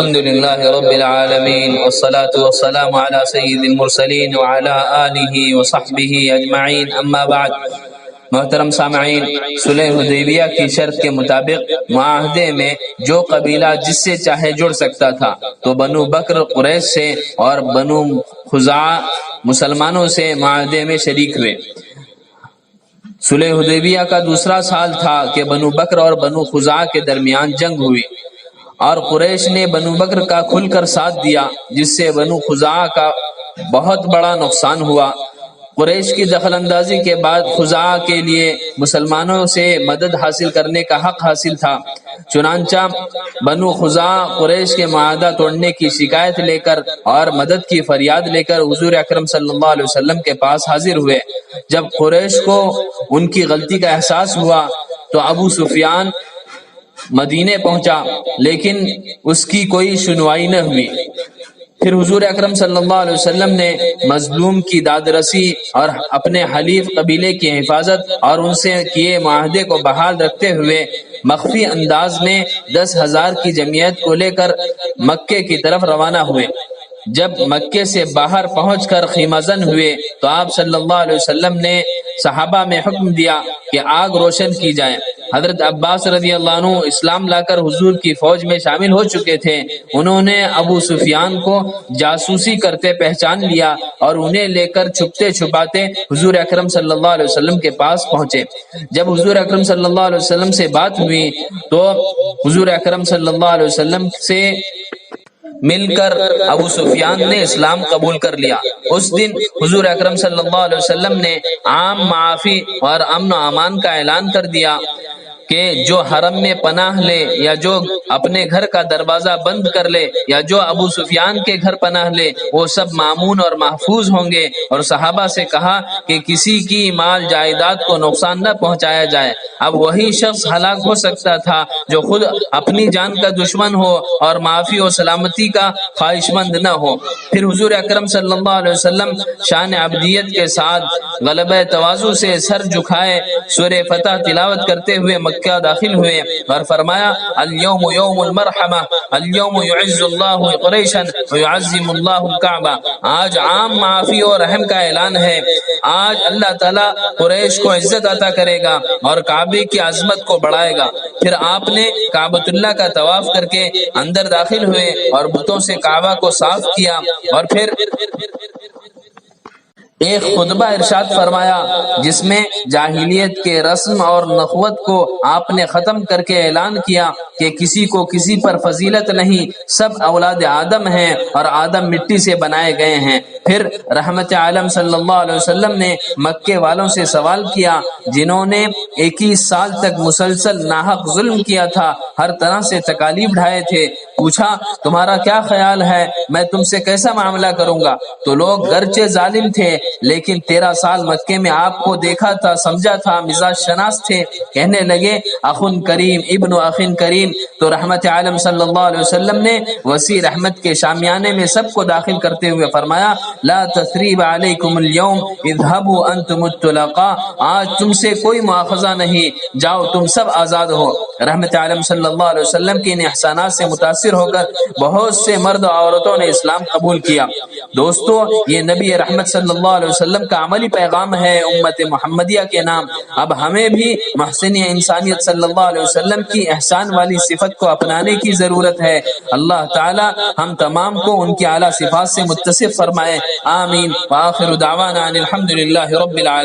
الحمدللہ رب العالمین والصلاة والسلام علی سید المرسلین وعلی آلہ وصحبہ اجمعین، اما بعد۔ محترم سامعین، صلح حدیبیہ کی شرط کے مطابق معاہدے میں جو قبیلہ جس سے چاہے جڑ سکتا تھا، تو بنو بکر قریش سے اور بنو خزاعہ مسلمانوں سے معاہدے میں شریک ہوئے۔ صلح حدیبیہ کا دوسرا سال تھا کہ بنو بکر اور بنو خزاعہ کے درمیان جنگ ہوئی، اور قریش نے بنو بکر کا کھل کر ساتھ دیا، جس سے بنو خزاعہ کا بہت بڑا نقصان ہوا۔ قریش کی دخل اندازی کے بعد خزاعہ کے لیے مسلمانوں سے مدد حاصل کرنے کا حق حاصل تھا، چنانچہ بنو خزاعہ قریش کے معاہدہ توڑنے کی شکایت لے کر اور مدد کی فریاد لے کر حضور اکرم صلی اللہ علیہ وسلم کے پاس حاضر ہوئے۔ جب قریش کو ان کی غلطی کا احساس ہوا تو ابو سفیان مدینے پہنچا، لیکن اس کی کوئی سنوائی نہ ہوئی۔ پھر حضور اکرم صلی اللہ علیہ وسلم نے مظلوم کی داد رسی اور اپنے حلیف قبیلے کی حفاظت اور ان سے کیے معاہدے کو بحال رکھتے ہوئے مخفی انداز میں 10,000 کی جمعیت کو لے کر مکے کی طرف روانہ ہوئے۔ جب مکے سے باہر پہنچ کر خیمہ زن ہوئے تو آپ صلی اللہ علیہ وسلم نے صحابہ میں حکم دیا کہ آگ روشن کی جائے۔ حضرت عباس رضی اللہ عنہ اسلام لا کر حضور کی فوج میں شامل ہو چکے تھے۔ انہوں نے ابو سفیان کو جاسوسی کرتے پہچان لیا اور انہیں لے کر چھپتے چھپاتے حضور اکرم صلی اللہ علیہ وسلم کے پاس پہنچے۔ جب حضور اکرم صلی اللہ علیہ وسلم سے بات ہوئی تو حضور اکرم صلی اللہ علیہ وسلم سے مل کر ابو سفیان نے اسلام قبول کر لیا۔ اس دن حضور اکرم صلی اللہ علیہ وسلم نے عام معافی اور امن و امان کا اعلان کر دیا کہ جو حرم میں پناہ لے یا جو اپنے گھر کا دروازہ بند کر لے یا جو ابو سفیان کے گھر پناہ لے، وہ سب مامون اور محفوظ ہوں گے۔ اور صحابہ سے کہا کہ کسی کی مال جائیداد کو نقصان نہ پہنچایا جائے۔ اب وہی شخص ہلاک ہو سکتا تھا جو خود اپنی جان کا دشمن ہو اور معافی و سلامتی کا خواہش مند نہ ہو۔ پھر حضور اکرم صلی اللہ علیہ وسلم شان عبدیت کے ساتھ غلبہ تواضع سے سر جھکائے سورہ فتح تلاوت کرتے ہوئے مکہ داخل ہوئے اور فرمایا: اليوم یوم المرحمہ، اليوم یعز اللہ قریشا ویعظم اللہ الکعبہ۔ آج عام معافی اور رحم کا اعلان ہے۔ آج اللہ تعالیٰ قریش کو عزت عطا کرے گا اور کعبے کی عظمت کو بڑھائے گا۔ پھر آپ نے کعبۃ اللہ کا طواف کر کے اندر داخل ہوئے اور بتوں سے کعبہ کو صاف کیا، اور پھر ایک خطبہ ارشاد فرمایا جس میں جاہلیت کے رسم اور نخوت کو آپ نے ختم کر کے اعلان کیا کہ کسی کو کسی پر فضیلت نہیں، سب اولاد آدم ہیں اور آدم مٹی سے بنائے گئے ہیں۔ پھر رحمت عالم صلی اللہ علیہ وسلم نے مکے والوں سے سوال کیا جنہوں نے 21 سال تک مسلسل ناحق ظلم کیا تھا، ہر طرح سے تکالیف ڈھائے تھے، پوچھا تمہارا کیا خیال ہے، میں تم سے کیسا معاملہ کروں گا؟ تو لوگ گرچہ ظالم تھے لیکن 13 سال مکے میں آپ کو دیکھا تھا، سمجھا تھا، مزاج شناس تھے، کہنے لگے اخن کریم ابن اخن کریم۔ تو رحمت عالم صلی اللہ علیہ وسلم نے وسیع رحمت کے شامیانے میں سب کو داخل کرتے ہوئے فرمایا: لا تثریب علیکم اليوم اذهبوا انتم الطلقاء۔ آج تم سے کوئی مواخذہ نہیں، جاؤ تم سب آزاد ہو۔ رحمت عالم صلی اللہ علیہ وسلم کے ان احسانات سے متاثر ہو کر بہت سے مرد و عورتوں نے اسلام قبول کیا۔ دوستو، یہ نبی رحمت صلی اللہ علیہ وسلم کا عملی پیغام ہے امت محمدیہ کے نام۔ اب ہمیں بھی محسن انسانیت صلی اللہ علیہ وسلم کی احسان والی صفت کو اپنانے کی ضرورت ہے۔ اللہ تعالی ہم تمام کو ان کی اعلیٰ صفات سے متصف فرمائے، آمین۔ وآخر دعوانا ان الحمد للہ رب العالمین۔